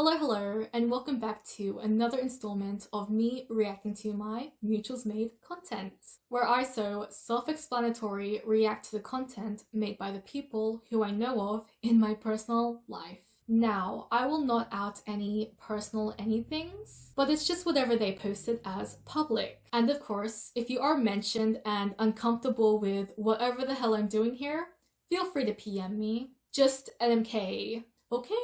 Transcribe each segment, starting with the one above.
Hello, and welcome back to another installment of me reacting to my Mutuals Made content, where I so self-explanatory react to the content made by the people who I know of in my personal life. Now, I will not out any personal anythings, but it's just whatever they posted as public. And of course, if you are mentioned and uncomfortable with whatever the hell I'm doing here, feel free to PM me. Just NMK, okay?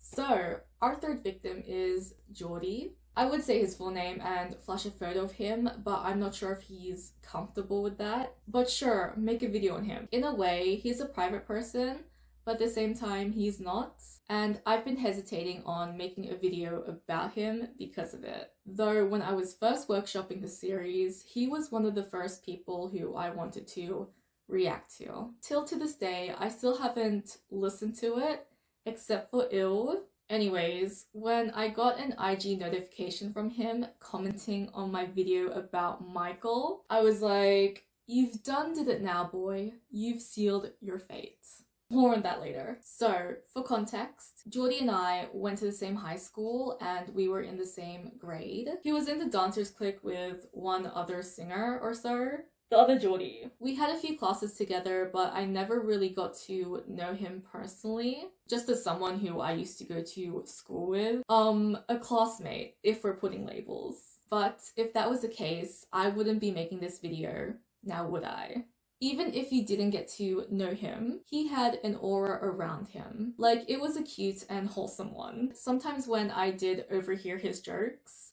So, our third victim is Jordy. I would say his full name and flash a photo of him, but I'm not sure if he's comfortable with that. But sure, make a video on him. In a way, he's a private person, but at the same time, he's not. And I've been hesitating on making a video about him because of it. Though when I was first workshopping the series, he was one of the first people who I wanted to react to. Till to this day, I still haven't listened to it, except for Ill. Anyways, when I got an IG notification from him commenting on my video about Michael, I was like, you've done it now, boy. You've sealed your fate. More on that later. So, for context, Jordy and I went to the same high school and we were in the same grade. He was in the dancers clique with one other singer or so. The other Jordy. We had a few classes together, but I never really got to know him personally, just as someone who I used to go to school with. A classmate, if we're putting labels. But if that was the case, I wouldn't be making this video, now would I? Even if you didn't get to know him, he had an aura around him. Like, it was a cute and wholesome one. Sometimes when I did overhear his jokes,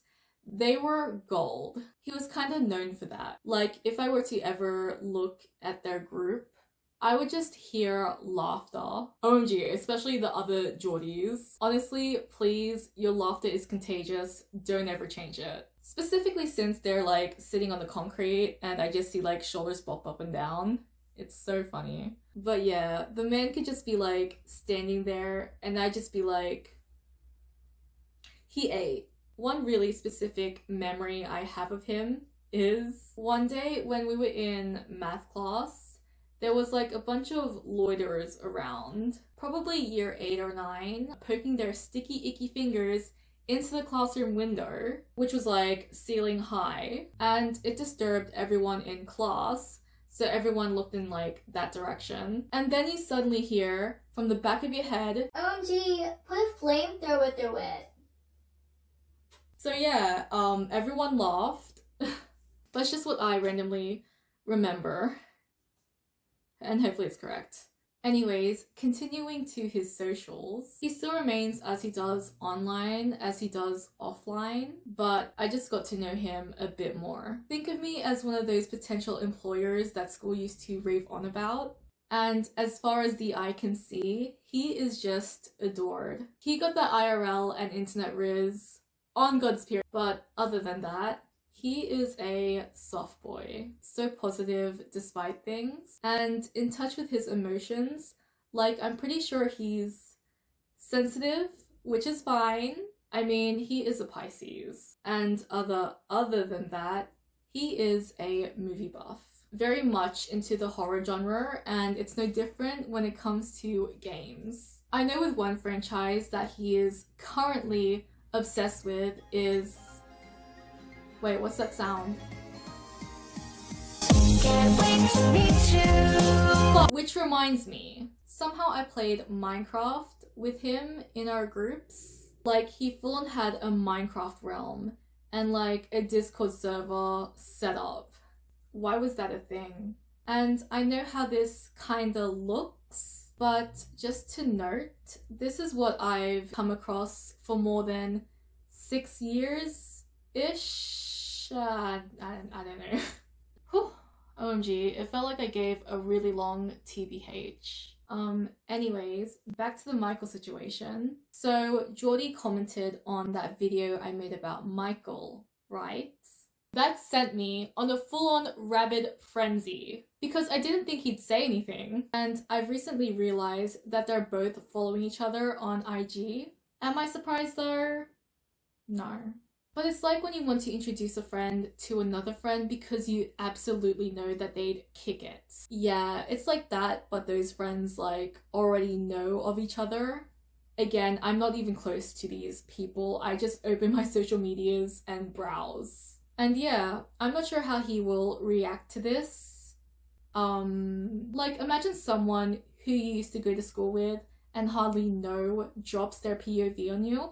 they were gold. He was kind of known for that. Like, if I were to ever look at their group, I would just hear laughter. OMG, especially the other Jordies. Honestly, please, your laughter is contagious. Don't ever change it. Specifically since they're like sitting on the concrete and I just see like shoulders pop up and down. It's so funny. But yeah, the man could just be like standing there and I'd just be like, he ate. One really specific memory I have of him is one day when we were in math class, there was like a bunch of loiterers around, probably year 8 or 9, poking their sticky icky fingers into the classroom window, which was like ceiling high, and it disturbed everyone in class, so everyone looked in like that direction. And then you suddenly hear from the back of your head, OMG, put a flamethrower through it. So yeah, everyone laughed. That's just what I randomly remember. And hopefully it's correct. Anyways, continuing to his socials, he still remains as he does online as he does offline, but I just got to know him a bit more. Think of me as one of those potential employers that school used to rave on about. And as far as the eye can see, he is just adored. He got the IRL and internet riz on God's period, but other than that, he is a soft boy, so positive despite things, and in touch with his emotions. Like, I'm pretty sure he's sensitive, which is fine. I mean, he is a Pisces, and other than that, he is a movie buff. Very much into the horror genre, and it's no different when it comes to games. I know with one franchise that he is currently obsessed with is... Wait, what's that sound? Can't wait to meet you. Which reminds me, somehow I played Minecraft with him in our groups. Like, he full on had a Minecraft realm and like a Discord server set up. Why was that a thing? And I know how this kinda looks, but just to note, this is what I've come across for more than 6 years-ish? I don't know. Whew. OMG, it felt like I gave a really long TBH. Anyways, back to the Michael situation. So, Jordy commented on that video I made about Michael, right? That sent me on a full-on rabid frenzy because I didn't think he'd say anything. And I've recently realized that they're both following each other on IG. Am I surprised though? No. But it's like when you want to introduce a friend to another friend because you absolutely know that they'd kick it. Yeah, it's like that, but those friends like already know of each other Again, I'm not even close to these people. I just open my social medias and browse. And yeah, I'm not sure how he will react to this. Like imagine someone who you used to go to school with and hardly know drops their POV on you.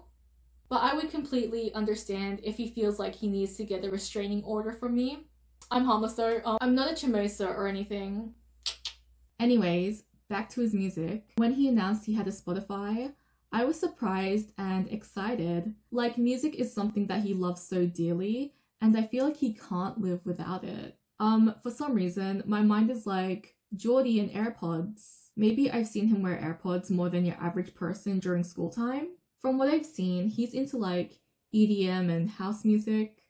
But I would completely understand if he feels like he needs to get a restraining order from me. I'm harmless though. I'm not a chimosa or anything. Anyways, back to his music. When he announced he had a Spotify, I was surprised and excited. Like, music is something that he loves so dearly, and I feel like he can't live without it. For some reason, my mind is like, Jordy and AirPods. Maybe I've seen him wear AirPods more than your average person during school time. From what I've seen, he's into like EDM and house music,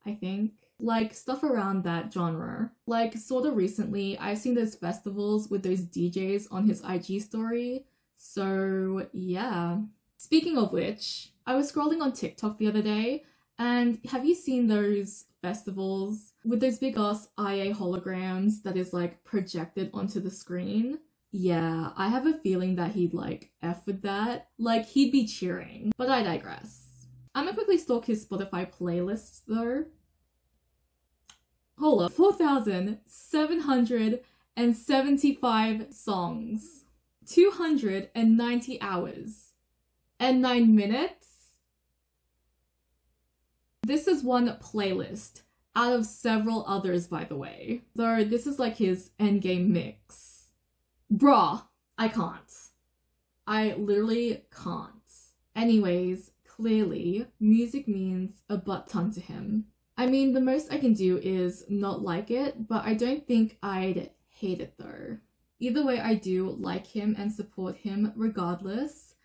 I think. Like stuff around that genre. Like sort of recently, I've seen those festivals with those DJs on his IG story. So yeah. Speaking of which, I was scrolling on TikTok the other day, and have you seen those festivals with those big ass IA holograms that is like projected onto the screen? Yeah, I have a feeling that he'd like F with that. Like he'd be cheering. But I digress. I'm gonna quickly stalk his Spotify playlists though. Hold up, 4,775 songs, 290 hours, and 9 minutes? This is one playlist out of several others, by the way. So this is like his endgame mix. Bruh, I can't. I literally can't. Anyways, clearly, music means a butt ton to him. I mean, the most I can do is not like it, but I don't think I'd hate it though. Either way, I do like him and support him regardless,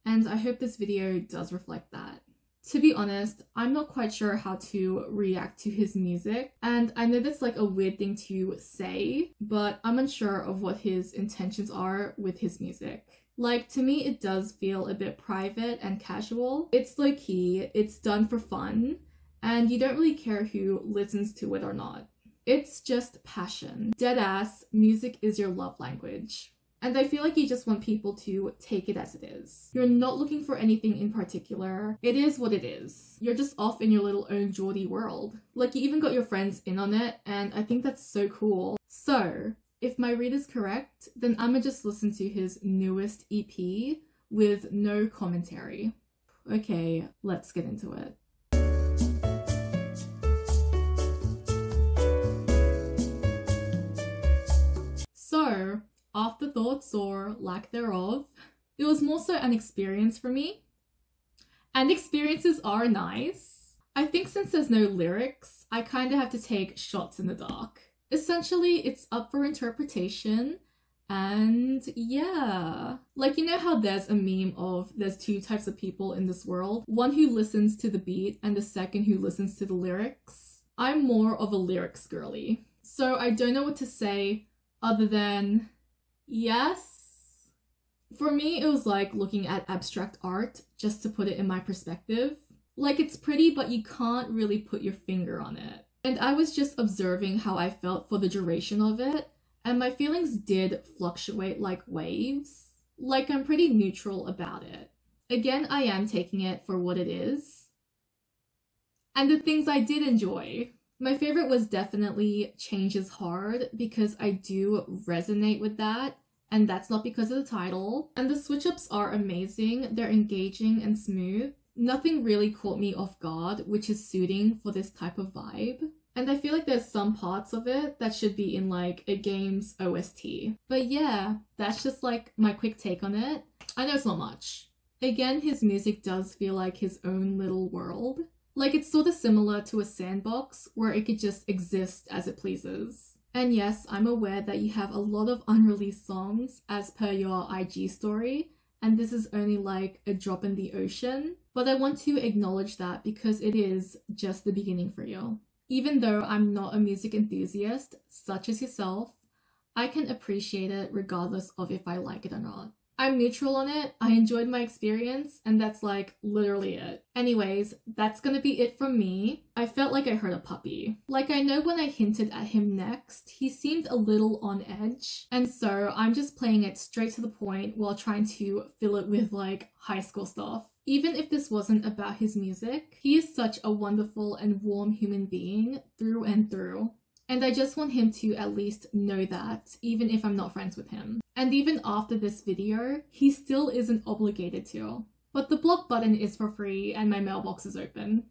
and I hope this video does reflect that. To be honest, I'm not quite sure how to react to his music, and I know that's like a weird thing to say, but I'm unsure of what his intentions are with his music. Like, to me, it does feel a bit private and casual. It's low-key, it's done for fun, and you don't really care who listens to it or not. It's just passion. Deadass, music is your love language. And I feel like you just want people to take it as it is. You're not looking for anything in particular. It is what it is. You're just off in your little own jordy world. Like, you even got your friends in on it, and I think that's so cool. So, if my read is correct, then I'ma just listen to his newest EP with no commentary. Okay, let's get into it. So, afterthoughts or lack thereof, it was more so an experience for me. And experiences are nice. I think since there's no lyrics, I kind of have to take shots in the dark. Essentially, it's up for interpretation, and yeah. Like, you know how there's a meme of there's two types of people in this world? One who listens to the beat and the second who listens to the lyrics? I'm more of a lyrics girly. So I don't know what to say other than yes. For me, it was like looking at abstract art, just to put it in my perspective. Like, it's pretty, but you can't really put your finger on it. And I was just observing how I felt for the duration of it, and my feelings did fluctuate like waves. Like, I'm pretty neutral about it. Again, I am taking it for what it is. And the things I did enjoy. My favorite was definitely Change is Hard, because I do resonate with that, and that's not because of the title. And the switch-ups are amazing, they're engaging and smooth. Nothing really caught me off guard, which is suiting for this type of vibe. And I feel like there's some parts of it that should be in like a game's OST. But yeah, that's just like my quick take on it. I know it's not much. Again, his music does feel like his own little world. Like, it's sort of similar to a sandbox where it could just exist as it pleases. And yes, I'm aware that you have a lot of unreleased songs as per your IG story, and this is only like a drop in the ocean, but I want to acknowledge that because it is just the beginning for you. Even though I'm not a music enthusiast, such as yourself, I can appreciate it regardless of if I like it or not. I'm neutral on it. I enjoyed my experience, and that's like literally it. Anyways, that's gonna be it from me. I felt like I heard a puppy. Like, I know when I hinted at him next, he seemed a little on edge, and so I'm just playing it straight to the point while trying to fill it with like high school stuff. Even if this wasn't about his music, he is such a wonderful and warm human being through and through. And I just want him to at least know that, even if I'm not friends with him. And even after this video, he still isn't obligated to. But the block button is for free and my mailbox is open.